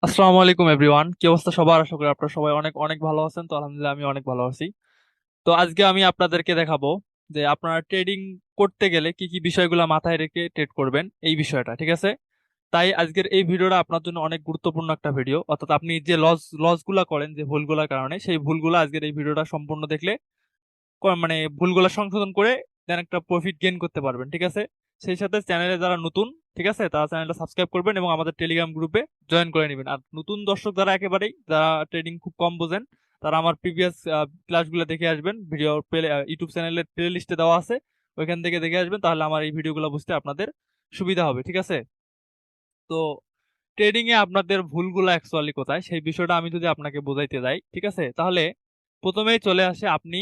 আসসালামু আলাইকুম এভরিওয়ান, কি অবস্থা সবার? আশা করি আপনারা সবাই অনেক অনেক ভালো আছেন। তো আলহামদুলিল্লাহ আমি অনেক ভালো আছি। তো আজকে আমি আপনাদেরকে দেখাবো যে আপনারা ট্রেডিং করতে গেলে কি কি বিষয়গুলো মাথায় রেখে ট্রেড করবেন, এই বিষয়টা, ঠিক আছে? তাই আজকের এই ভিডিওটা আপনার জন্য অনেক গুরুত্বপূর্ণ একটা ভিডিও। অর্থাৎ আপনি যে লসগুলা করেন, যে ভুলগুলোর কারণে, সেই ভুলগুলো আজকের এই ভিডিওটা সম্পূর্ণ দেখলে মানে ভুলগুলো সংশোধন করে দেন একটা প্রফিট গেইন করতে পারবেন, ঠিক আছে? সেই সাথে চ্যানেলে যারা নতুন, ঠিক আছে, তারা চ্যানেলটা সাবস্ক্রাইব করবেন এবং আমাদের টেলিগ্রাম গ্রুপে জয়েন করে নেবেন। আর নতুন দর্শক যারা একেবারেই যারা ট্রেডিং খুব কম বোঝেন, তারা আমার প্রিভিয়াস ক্লাসগুলো দেখে আসবেন। ভিডিও ইউটিউব চ্যানেলের প্লে লিস্টে দেওয়া আছে, ওইখান থেকে দেখে আসবেন, তাহলে আমার এই ভিডিওগুলো বুঝতে আপনাদের সুবিধা হবে, ঠিক আছে? তো ট্রেডিং এ আপনাদের ভুলগুলো অ্যাকচুয়ালি কোথায়, সেই বিষয়টা আমি যদি আপনাকে বোঝাইতে যাই, ঠিক আছে, তাহলে প্রথমেই চলে আসে আপনি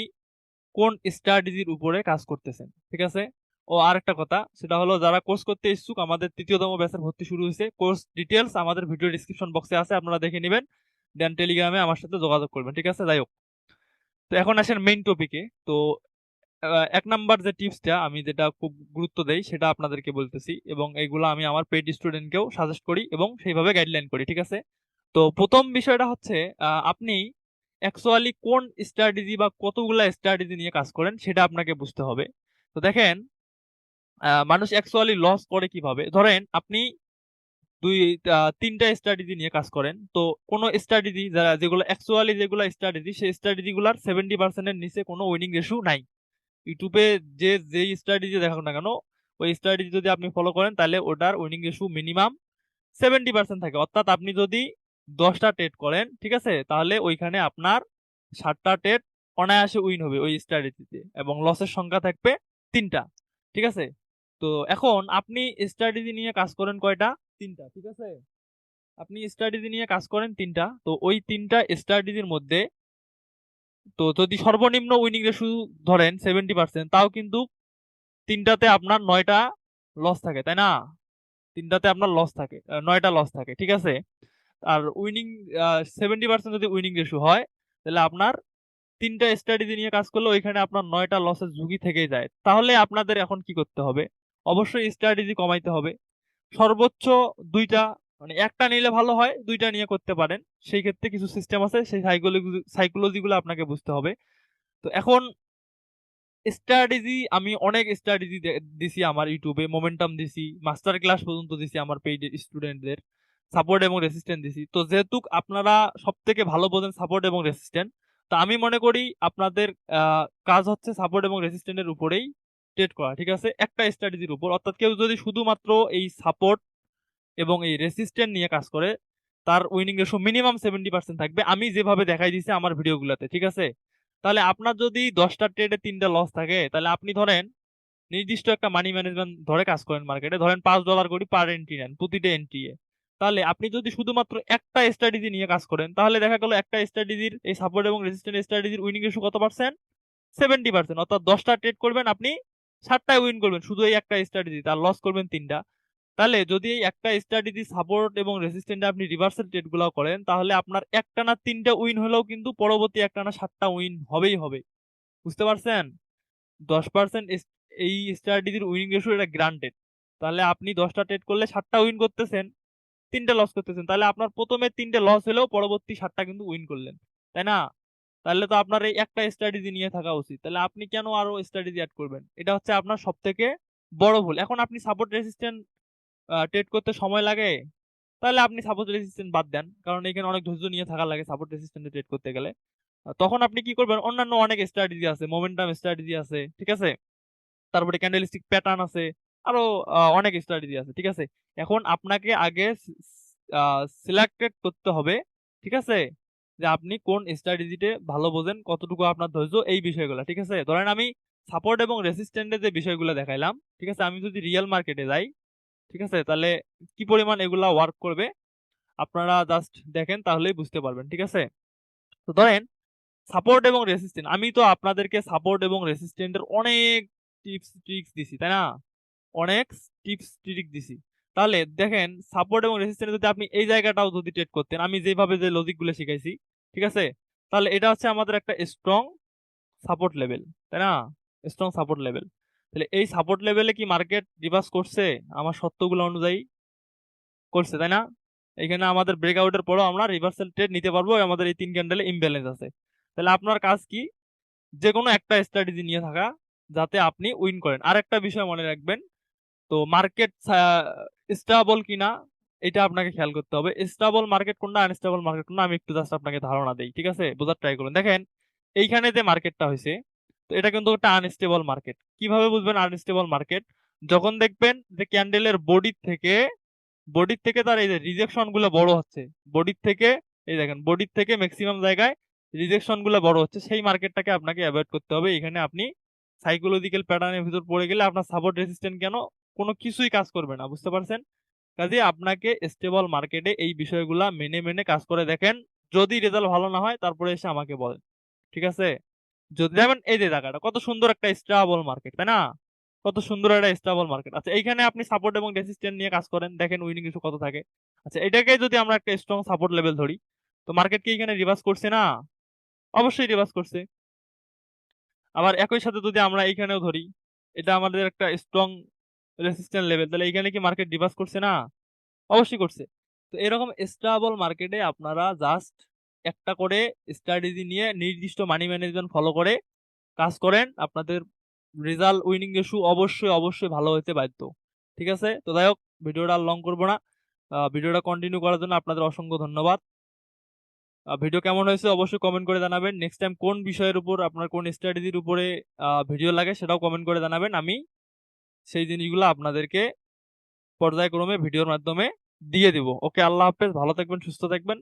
কোন স্ট্র্যাটেজির উপরে কাজ করতেছেন, ঠিক আছে? ও আরেকটা কথা, সেটা হলো যারা কোর্স করতে ইচ্ছুক, আমাদের তৃতীয়তম ব্যাচের ভর্তি শুরু হয়েছে। কোর্স ডিটেলস আমাদের ভিডিও ডিসক্রিপশন বক্সে আছে, আপনারা দেখে নেবেন। দেন টেলিগ্রামে আমার সাথে যোগাযোগ করবেন, ঠিক আছে? যাই হোক, তো এখন আসেন মেইন টপিকে। তো এক নাম্বার যে টিপসটা আমি যেটা খুব গুরুত্ব দেই সেটা আপনাদেরকে বলতেছি, এবং এইগুলো আমি আমার পেইড স্টুডেন্টকেও সাজেস্ট করি এবং সেইভাবে গাইডলাইন করি, ঠিক আছে? তো প্রথম বিষয়টা হচ্ছে আপনি অ্যাকচুয়ালি কোন স্ট্র্যাটেজি বা কতগুলা স্ট্র্যাটেজি নিয়ে কাজ করেন সেটা আপনাকে বুঝতে হবে। তো দেখেন, মানুষ অ্যাকচুয়ালি লস করে কিভাবে। ধরেন আপনি দুই তিনটা স্ট্র্যাটেজি নিয়ে কাজ করেন। তো কোন স্ট্র্যাটেজি যারা যেগুলো অ্যাকচুয়ালি যেগুলো স্ট্র্যাটেজি, সেই স্ট্র্যাটেজি গুলার 70% এর নিচে কোনো উইনিং রেশিও নাই। ইউটিউবে যেই স্ট্র্যাটেজি দেখাক না কেন, ওই স্ট্র্যাটেজি যদি আপনি ফলো করেন তাহলে ওটার উইনিং রেশিও মিনিমাম 70% থাকে। অর্থাৎ আপনি যদি 10টা ট্রেড করেন, ঠিক আছে, তাহলে ওইখানে আপনার 7টা ট্রেড অনায়াসে উইন হবে ওই স্ট্র্যাটেজিতে, এবং লসের সংখ্যা থাকবে 3টা, ঠিক আছে? তো এখন আপনি স্ট্র্যাটেজি নিয়ে কাজ করেন কয়টা? 3টা, ঠিক আছে? আপনি স্ট্র্যাটেজি নিয়ে কাজ করেন 3টা। তো ওই 3টা স্ট্র্যাটেজির মধ্যে, তো যদি সর্বনিম্ন উইনিং রেশিও ধরেন 70%, তাও কিন্তু 3টাতে আপনার 9টা লস থাকে, তাই না? 3টাতে আপনার লস থাকে, 9টা লস থাকে, ঠিক আছে? আর উইনিং 70% যদি উইনিং রেশিও হয়, তাহলে আপনার 3টা স্ট্র্যাটেজি নিয়ে কাজ করলে ওইখানে আপনার 9টা লসের ঝুঁকি থেকেই যায়। তাহলে আপনাদের এখন কি করতে হবে? অবশ্যই স্ট্র্যাটেজি কমাইতে হবে। সর্বোচ্চ 2টা, মানে একটা নিলে ভালো হয়, 2টা নিয়ে করতে পারেন। সেই ক্ষেত্রে কিছু সিস্টেম আছে, সেই সাইকোলজি গুলো আপনাকে বুঝতে হবে। তো এখন স্ট্র্যাটেজি, আমি অনেক স্ট্র্যাটেজি দিছি আমার ইউটিউবে, মোমেন্টাম দিছি, মাস্টার ক্লাস পর্যন্ত দিছি আমার পেইড স্টুডেন্টদের, সাপোর্ট এবং রেসিস্ট্যান্ট দিছি। তো যেহেতু আপনারা সব থেকে ভালো বোঝেন সাপোর্ট এবং রেসিস্ট্যান্ট, তো আমি মনে করি আপনাদের কাজ হচ্ছে সাপোর্ট এবং রেসিস্ট্যান্টের উপরেই ট্রেড করা, ঠিক আছে, একটা স্ট্র্যাটেজির উপর। অর্থাৎ কেউ যদি শুধুমাত্র এই সাপোর্ট এবং এই রেসিস্ট্যান্ট নিয়ে কাজ করে, তার উইনিং রেশিও মিনিমাম 70% থাকবে, আমি যেভাবে দেখাই দিছি আমার ভিডিওগুলোতে, ঠিক আছে? তাহলে আপনার যদি 10টা ট্রেডে 3টা লস থাকে, তাহলে আপনি ধরেন নির্দিষ্ট একটা মানি ম্যানেজমেন্ট ধরে কাজ করেন মার্কেটে, ধরেন $5 করে পার এন্ট্রি নেন প্রতিটা এন্ট্রি এ। তাহলে আপনি যদি শুধুমাত্র একটা স্ট্র্যাটেজি নিয়ে কাজ করেন, তাহলে দেখা গেল একটা স্ট্র্যাটেজির এই সাপোর্ট এবং রেজিস্ট্যান্ট স্ট্র্যাটেজির উইনিং রেশিও কত পার্সেন্ট? 70%। অর্থাৎ 10টা ট্রেড করবেন আপনি, 7টায় উইন করবেন শুধু এই একটা স্ট্র্যাটেজি, তার লস করবেন 3টা। তাহলে যদি এই একটা স্ট্র্যাটেজি সাপোর্ট এবং রেসিস্ট্যান্টে আপনি রিভার্সাল ট্রেড গুলো করেন, তাহলে আপনার একটানা 3টা উইন হলেও কিন্তু পরবর্তী একটানা 7টা উইন হবেই হবে। বুঝতে পারছেন? 10% এই স্ট্র্যাটেজির উইনিং রেশিও, এটা গ্রান্টেড। তাহলে আপনি 10টা ট্রেড করলে 7টা উইন করতেছেন, 3টা লস করতেছেন, তাহলে আপনার প্রথমে 3টে লস হলেও পরবর্তী 7টা কিন্তু উইন করলেন, তাই না? তাহলে তো আপনার এই একটা স্ট্র্যাটেজি নিয়ে থাকা উচিত। তাহলে আপনি কেন আরো স্ট্র্যাটেজি অ্যাড করবেন? এটা হচ্ছে আপনার সব থেকে বড় ভুল। এখন আপনি সাপোর্ট রেসিস্ট্যান্ট ট্রেড করতে সময় লাগে, তাহলে আপনি সাপোর্ট রেসিস্ট্যান্ট বাদ দেন, কারণ এখানে অনেক ধৈর্য নিয়ে থাকা লাগে সাপোর্ট রেসিস্ট্যান্টে ট্রেড করতে গেলে। তখন আপনি কি করবেন? অন্যান্য অনেক স্ট্র্যাটেজি আছে, মোমেন্টাম স্ট্র্যাটেজি আছে, ঠিক আছে, তারপরে ক্যান্ডেলস্টিক প্যাটার্ন আছে, আরো অনেক স্ট্র্যাটেজি আছে, ঠিক আছে? এখন আপনাকে আগে সিলেক্টেড করতে হবে, ঠিক আছে, যে আপনি কোন স্ট্র্যাটেজিতে ভালো বোঝেন, কতটুকু আপনার ধৈর্য, এই বিষয়গুলো, ঠিক আছে? ধরেন আমি সাপোর্ট এবং রেসিস্ট্যান্টের যে বিষয়গুলো দেখাইলাম, ঠিক আছে, আমি যদি রিয়েল মার্কেটে যাই, ঠিক আছে, তাহলে কি পরিমাণ এগুলা ওয়ার্ক করবে আপনারা জাস্ট দেখেন, তাহলেই বুঝতে পারবেন, ঠিক আছে? তো ধরেন সাপোর্ট এবং রেসিস্ট্যান্ট, আমি তো আপনাদেরকে সাপোর্ট এবং রেসিস্ট্যান্টের অনেক টিপস ট্রিক্স দিছি, তাই না? অনেক টিপস ট্রিক দিছি। তাহলে দেখেন, সাপোর্ট এবং রেসিস্ট্যান্ট যদি আপনি এই জায়গাটাও যদি ট্রেড করতেন, আমি যেভাবে যে লজিক গুলো শিখাইছি, ঠিক আছে, তাহলে এটা হচ্ছে আমাদের একটা স্ট্রং সাপোর্ট লেভেল, তাই না? Strong support level. তাহলে এই সাপোর্ট লেভেলে কি মার্কেট রিভার্স করছে? আমার সত্যগুলো অনুযায়ী করছে, তাই না? এখানে আমাদের ব্রেকআউটের পরেও আমরা রিভার্সাল ট্রেড নিতে পারবো, আমাদের এই 3 ক্যান্ডেলে ইমব্যালেন্স আছে। তাহলে আপনার কাজ কি, যে কোনো একটা স্ট্র্যাটেজি নিয়ে থাকা যাতে আপনি উইন করেন। আর একটা বিষয় মনে রাখবেন, তো মার্কেট স্টেবল কিনা এটা আপনাকে খেয়াল করতে হবে। স্টেবল মার্কেট কোনটা, আনস্টেবল মার্কেট কোনটা, আমি একটু জাস্ট আপনাকে ধারণা দেই, ঠিক আছে? বোঝার ট্রাই করুন। দেখেন এইখানে যে মার্কেটটা হয়েছে, তো এটা কিন্তু একটা আনস্টেবল মার্কেট। কিভাবে বুঝবেন আনস্টেবল মার্কেট? যখন দেখবেন যে ক্যান্ডেলের বডির থেকে তার এই যে রিজেকশন গুলো বড় হচ্ছে, বডির থেকে, এই দেখেন বডির থেকে ম্যাক্সিমাম জায়গায় রিজেকশন গুলো বড় হচ্ছে, সেই মার্কেটটাকে আপনাকে অ্যাভয়েড করতে হবে। এখানে আপনি সাইকোলজিক্যাল প্যাটার্নের ভিতর পড়ে গেলে আপনার সাপোর্ট রেজিস্ট্যান্ট কেন কোনো কিছুই কাজ করবে না, বুঝতে পারছেন? কাজে আপনাকে স্টেবল মার্কেটে এই বিষয়গুলা মেনে মেনে কাজ করে দেখেন। যদি রেজাল্ট ভালো না হয় তারপরে এসে আমাকে বলেন, ঠিক আছে? যদি যেমন এই যে জায়গাটা কত সুন্দর একটা স্টেবল মার্কেট, তাই না? কত সুন্দর একটা স্টেবল মার্কেট। আচ্ছা এইখানে আপনি সাপোর্ট এবং রেজিস্ট্যান্ট নিয়ে কাজ করেন, দেখেন উইনিং ইস্যু কত থাকে। আচ্ছা এটাকে যদি আমরা একটা স্ট্রং সাপোর্ট লেভেল ধরি, তো মার্কেট কি এখানে রিভার্স করছে না? অবশ্যই রিভার্স করছে। আবার একই সাথে যদি আমরা এইখানেও ধরি, এটা আমাদের একটা স্ট্রং রেসিস্ট্যান্ট লেভেল, তাহলে এইখানে কি মার্কেট রিভার্স করছে না? অবশ্যই করছে। তো এরকম স্টেবল মার্কেটে আপনারা জাস্ট একটা করে স্ট্র্যাটেজি নিয়ে নির্দিষ্ট মানি ম্যানেজমেন্ট ফলো করে কাজ করেন, আপনাদের রেজাল্ট উইনিং রেশিও অবশ্যই অবশ্যই ভালো হতে বাধ্য। ঠিক আছে? তো যাই হোক, ভিডিওটা আর লং করবো না। ভিডিওটা কন্টিনিউ করার জন্য আপনাদের অসংখ্য ধন্যবাদ। ভিডিও কেমন হয়েছে অবশ্যই কমেন্ট করে জানাবেন। নেক্সট টাইম কোন বিষয়ের উপর, আপনার কোন স্ট্র্যাটেজির উপরে ভিডিও লাগে সেটাও কমেন্ট করে জানাবেন। আমি সেই জিনিসগুলো আপনাদেরকে পর্যায়ক্রমে ভিডিওর মাধ্যমে দিয়ে দিব। ওকে, আল্লাহ হাফেজ, ভালো থাকবেন, সুস্থ থাকবেন।